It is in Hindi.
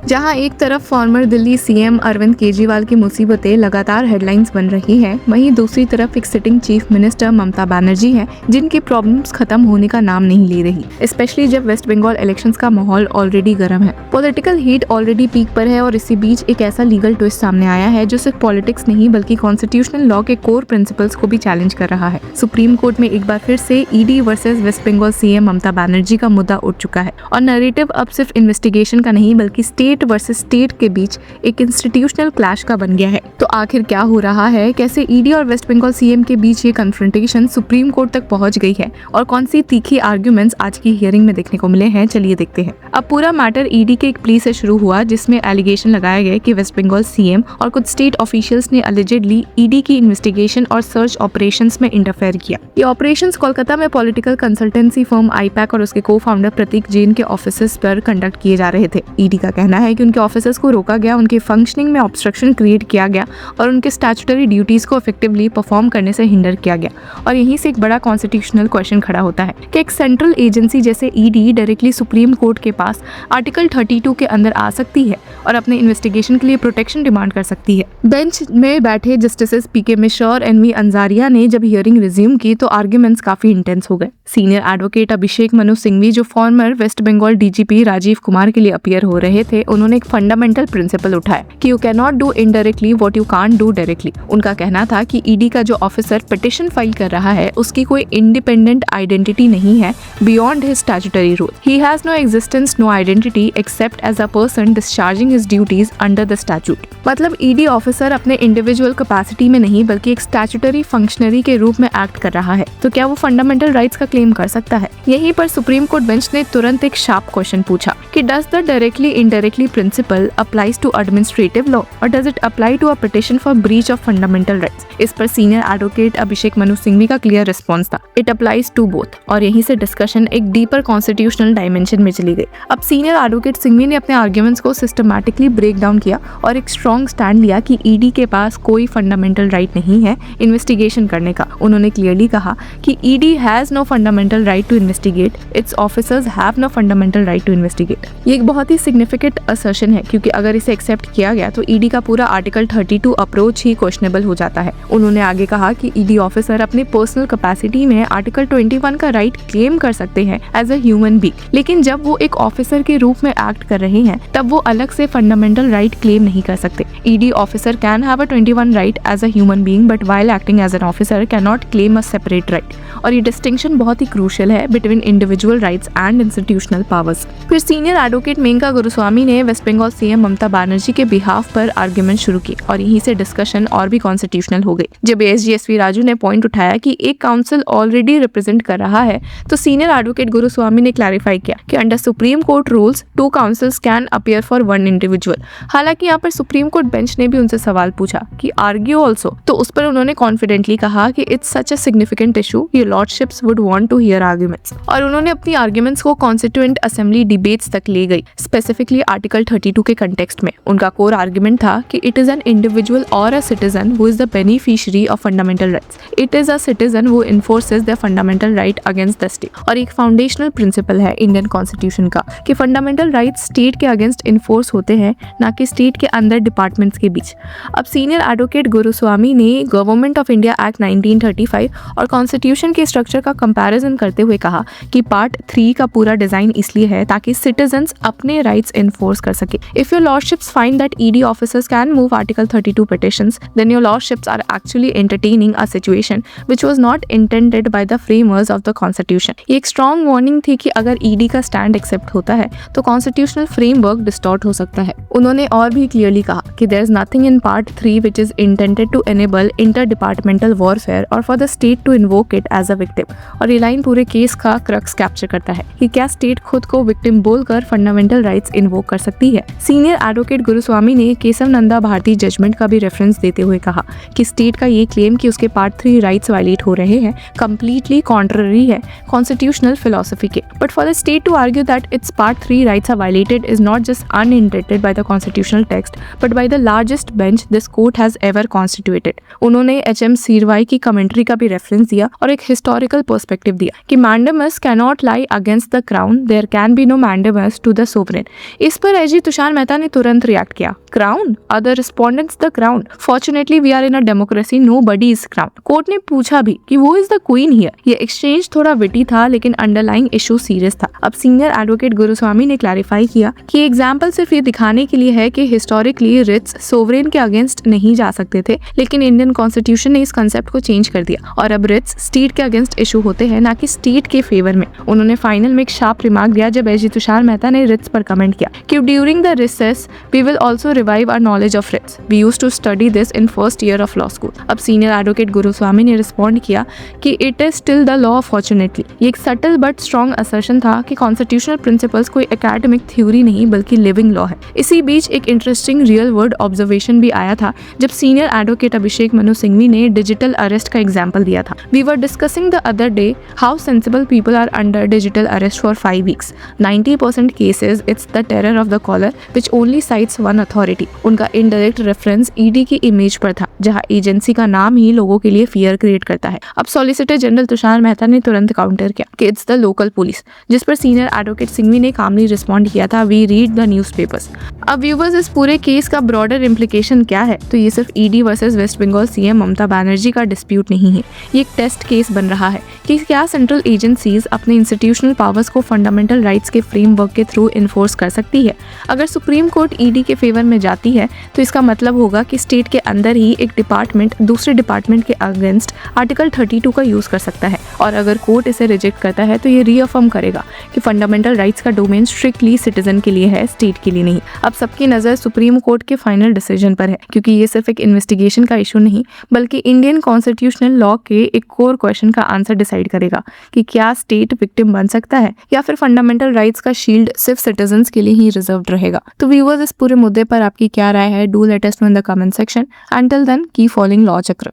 जहां एक तरफ फॉर्मर दिल्ली सीएम अरविंद केजरीवाल की मुसीबतें लगातार हेडलाइंस बन रही हैं, वहीं दूसरी तरफ एक sitting chief minister Mamata Banerjee हैं, जिनकी प्रॉब्लम्स खत्म होने का नाम नहीं ले रही, स्पेशली जब वेस्ट बंगाल इलेक्शंस का माहौल ऑलरेडी गर्म है। पॉलिटिकल हीट ऑलरेडी पीक पर है और इसी बीच एक ऐसा लीगल ट्विस्ट सामने आया है जो सिर्फ पॉलिटिक्स नहीं बल्कि कॉन्स्टिट्यूशनल लॉ के कोर प्रिंसिपल्स को भी चैलेंज कर रहा है। सुप्रीम कोर्ट में एक बार फिर से ED versus West Bengal CM Mamata Banerjee का मुद्दा उठ चुका है और नैरेटिव अब सिर्फ इन्वेस्टिगेशन का नहीं बल्कि स्टेट वर्सेस स्टेट के बीच एक इंस्टीट्यूशनल क्लैश का बन गया है। तो आखिर क्या हो रहा है, कैसे ईडी और वेस्ट बंगाल सीएम के बीच ये कन्फ्रंटेशन सुप्रीम कोर्ट तक पहुंच गई है और कौन सी तीखी आर्ग्यूमेंट्स आज की हियरिंग में देखने को मिले हैं, चलिए देखते हैं। अब पूरा मैटर ईडी के एक प्ली से शुरू हुआ जिसमें एलिगेशन लगाया गया कि वेस्ट बंगाल सीएम और कुछ स्टेट ऑफिशियल्स ने अलिजेडली ईडी की इन्वेस्टिगेशन और सर्च ऑपरेशंस में इंटरफेयर किया। ये ऑपरेशंस कोलकाता में पॉलिटिकल कंसल्टेंसी फर्म आईपैक और उसके को-फाउंडर प्रतीक जैन के ऑफिसेस पर कंडक्ट किए जा रहे थे। ईडी का कहना है कि उनके ऑफिसेस को रोका गया, उनके फंक्शनिंग में ऑब्स्ट्रक्शन क्रिएट किया गया और उनके स्टैट्यूटरी ड्यूटीज को इफेक्टिवली परफॉर्म करने से हिंडर किया गया। और यहीं से एक बड़ा कॉन्स्टिट्यूशनल क्वेश्चन खड़ा होता है कि एक सेंट्रल एजेंसी जैसे ईडी डायरेक्टली सुप्रीम कोर्ट के पास आर्टिकल 32 के अंदर आ सकती है और अपने इन्वेस्टिगेशन के लिए प्रोटेक्शन डिमांड कर सकती है। बेंच में बैठे जस्टिसेस पीके मिश्रा और एनवी अंजारिया ने जब हियरिंग रिज्यूम की तो आर्ग्यूमेंट्स काफी इंटेंस हो गए। सीनियर एडवोकेट अभिषेक मनु सिंघवी जो फॉर्मर वेस्ट बंगाल डीजीपी राजीव कुमार के लिए अपीयर हो रहे थे, उन्होंने एक फंडामेंटल प्रिंसिपल उठाया कि you can not do indirectly what you can't do directly. उनका कहना था कि ईडी का जो ऑफिसर पिटिशन फाइल कर रहा है उसकी कोई इंडिपेंडेंट आइडेंटिटी नहीं है beyond his statutory role. He has no existence, no identity except as a person discharging his duties under the statute. मतलब ईडी ऑफिसर अपने इंडिविजुअल कैपेसिटी में नहीं बल्कि एक स्टैट्यूटरी फंक्शनरी के रूप में एक्ट कर रहा है, तो क्या वो फंडामेंटल राइट्स का क्लेम कर सकता है? यहीं पर सुप्रीम कोर्ट बेंच ने तुरंत एक शार्प क्वेश्चन पूछा कि does the directly indirectly principle applies to administrative law और does it apply to a petition for breach of fundamental rights? इस पर सीनियर एडवोकेट अभिषेक मनु सिंघवी का क्लियर रिस्पॉन्स था, इट अप्लाइज टू बोथ। और यहीं से डिस्कशन एक डीपर कॉन्स्टिट्यूशनल डायमेंशन में चली गई। अब सीनियर एडवोकेट सिंघवी ने अपने आर्ग्यूमेंट्स को सिस्टमैटिकली ब्रेक डाउन किया और एक स्ट्रॉन्ग स्टैंड लिया कि ईडी के पास कोई फंडामेंटल राइट नहीं है इन्वेस्टिगेशन करने का। उन्होंने क्लियरली कहा कि ED has no fundamental right to investigate, its officers have no fundamental right to investigate. ये एक बहुत ही सिग्निफिकेंट असर्शन है क्योंकि अगर इसे एक्सेप्ट किया गया तो ईडी का पूरा आर्टिकल 32 अप्रोच ही क्वेश्चनेबल हो जाता है। उन्होंने आगे कहा कि ईडी ऑफिसर अपने पर्सनल कैपेसिटी में आर्टिकल 21 का राइट क्लेम कर सकते हैं एज अ ह्यूमन बीइंग, लेकिन जब वो एक ऑफिसर के रूप में एक्ट कर रहे हैं तब वो अलग से फंडामेंटल राइट क्लेम नहीं कर सकते। ED officer can have a 21 right as a human being but while acting as an officer can not claim a separate right. और ये डिस्टिंक्शन बहुत ही क्रूशियल है between individual rights and institutional powers. फिर सीनियर एडवोकेट मेनका गुरुस्वामी ने वेस्ट बंगाल सीएम ममता बनर्जी के बिहाफ पर आर्ग्यूमेंट शुरू की और यहीं से डिस्कशन और भी कॉन्स्टिट्यूशनल हो गई। जब एसजीएसवी राजू ने पॉइंट उठाया कि एक काउंसिल ऑलरेडी रिप्रेजेंट कर रहा है तो सीनियर एडवोकेट गुरुस्वामी ने क्लैरिफाई किया कि under supreme court rules 2 councils can appear for 1 individual. हालांकि यहाँ पर सुप्रीम कोर्ट बेंच ने भी उनसे सवाल पूछा कि आर्ग्यू ऑल्सो, तो उस पर उन्होंने कॉन्फिडेंटली कहा कि it's such a significant issue, your lordships would want to hear arguments. और उन्होंने अपनी आर्ग्यूमेंट्स को कॉन्स्टिट्यूएंट असेंबली डिबेट्स तक ले गई, स्पेसिफिकली आर्टिकल 32 के कंटेक्स्ट में। उनका कोर आर्ग्यूमेंट था कि इट इज एन इंडिविजुअल और a citizen who is the beneficiary of fundamental rights, it is a citizen who enforces the fundamental right against the state. और एक फाउंडेशनल प्रिंसिपल है इंडियन कॉन्स्टिट्यूशन का कि फंडामेंटल राइट्स स्टेट के अगेंस्ट इन्फोर्स होते हैं, ना कि स्टेट के अंदर डिपार्टमेंट्स के बीच। अब सीनियर एडवोकेट गुरुस्वामी ने गवर्नमेंट ऑफ इंडिया एक्ट 1935 और कॉन्स्टिट्यूशन के स्ट्रक्चर का कंपैरिजन करते हुए कहा कि पार्ट 3 का पूरा डिजाइन इसलिए है ताकि सिटीजन्स अपने राइट्स इन्फोर्स कर सके। If your lordships find that ED officers can move article 32 petitions, then your lordships are actually entertaining a situation which was not intended by the framers of the constitution. ये एक स्ट्रॉन्ग वार्निंग थी कि अगर ईडी का स्टैंड एक्सेप्ट होता है तो कॉन्स्टिट्यूशनल फ्रेमवर्क डिस्टॉर्ट हो सकता है। उन्होंने और भी क्लियरली कहा कि there is nothing in part 3 which is intended to enable inter departmental warfare और for the state to invoke it as a victim. और ये लाइन पूरे केस का क्रक्स कैप्चर करता है कि क्या स्टेट खुद को विक्टिम बोलकर फंडामेंटल राइट्स इन्वोक कर सकती है। सीनियर एडवोकेट गुरुस्वामी ने केशव नंदा भारती जजमेंट का भी रेफरेंस देते हुए कहा कि स्टेट का ये क्लेम कि उसके पार्ट 3 राइट्स वायलेट हो रहे हैं कंप्लीटली कॉन्ट्ररी है कॉन्स्टिट्यूशनल फिलॉसफी के। But for the state to argue that its part 3 rights are violated is not just unintended by the constitutional text but by the largest bench this court has ever constituted. उन्होंने एचएम सीरवाई की कमेंट्री का भी रेफरेंस दिया और एक हिस्टोरिकल पर्सपेक्टिव दिया कि mandamus cannot lie against the crown, there can be no mandamus to the sovereign. इस पर एजी तुषार मेहता ने तुरंत रिएक्ट किया, crown? Other respondents the crown. Fortunately we are in a democracy, nobody is crown. Court ने पूछा भी कि वो इज द क्वीन हियर। ये एक्सचेंज थोड़ा विटी था लेकिन अंडरलाइंग इशू सीरियस था। अब सीनियर एडवोकेट गुरुस्वामी ने क्लैरिफाई किया कि एग्जाम्पल सिर्फ ये दिखाने के लिए है कि हिस्टोरिकली रिट्स सोवरेन के अगेंस्ट नहीं जा सकते थे, लेकिन इंडियन कॉन्स्टिट्यूशन ने इस कंसेप्ट को चेंज कर दिया और अब रिट्स स्टेट के अगेंस्ट इशू होते हैं, ना कि स्टेट के फेवर में। उन्होंने फाइनल में एक शार्प रिमार्क दिया जब एजी तुषार मेहता ने रिट्स पर कमेंट किया कि during the recess we will also revive our knowledge of writs. We used to study this in first year of law school. अब सीनियर एडवोकेट गुरुस्वामी ने रिस्पॉन्ड किया कि it is still the law fortunately. ये एक सटल बट स्ट्रॉन्ग असर्शन था कि कॉन्स्टिट्यूशनल प्रिंसिपल्स कोई एकेडमिक थ्योरी नहीं बल्कि लिविंग लॉ है। इसी बीच एक इंटरेस्टिंग रियल वर्ल्ड ऑब्जर्वेशन भी आया था जब सीनियर एडवोकेट अभिषेक मनु सिंघवी ने डिजिटल अरेस्ट का एग्जाम्पल दिया था। We were discussing the other day how sensible people are under digital arrest for 5 weeks. 90% cases it's the terror of the caller which only cites one authority. उनका इनडायरेक्ट रेफरेंस ईडी की इमेज पर था जहां एजेंसी का नाम ही लोगों के लिए फियर क्रिएट करता है। अब सॉलिसिटर जनरल तुषार मेहता ने तुरंत काउंटर किया कि इट्स द लोकल पुलिस, जिस पर सीनियर एडवोकेट सिंघवी ने कामली रिस्पॉन्ड किया था, वी रीड द न्यूज़पेपर्स। अब व्यूवर्स, इस पूरे केस का ब्रॉडर इम्प्लीकेशन क्या है? तो ये सिर्फ ED versus West Bengal CM Mamata Banerjee का डिस्प्यूट नहीं है, ये एक टेस्ट केस बन रहा है कि क्या सेंट्रल एजेंसीज अपने इंस्टीट्यूशनल पावर्स को फंडामेंटल राइट्स के फ्रेमवर्क के थ्रू इन्फोर्स कर सकती है। अगर सुप्रीम कोर्ट ईडी के फेवर में जाती है तो इसका मतलब होगा कि स्टेट के अंदर ही एक डिपार्टमेंट दूसरे डिपार्टमेंट के अगेंस्ट आर्टिकल 32 का यूज कर सकता है, और अगर कोर्ट इसे रिजेक्ट करता है तो ये रीअफर्म करेगा कि फंडामेंटल राइट्स का डोमेन स्ट्रिक्टली सिटीजन के लिए है, स्टेट के लिए नहीं। अब सबकी नजर सुप्रीम कोर्ट के फाइनल डिसीजन पर है, क्योंकि ये सिर्फ एक इन्वेस्टिगेशन का इशू नहीं बल्कि इंडियन कॉन्स्टिट्यूशनल लॉ के एक कोर क्वेश्चन का आंसर डिसाइड करेगा कि क्या स्टेट विक्टिम बन सकता है या फिर फंडामेंटल राइट्स का शील्ड सिर्फ सिटीजन्स के लिए ही रिजर्व्ड रहेगा। तो व्यूअर्स, इस पूरे मुद्दे पर आपकी क्या राय है? Do let us know in the comment section. Until then keep following Law चक्र।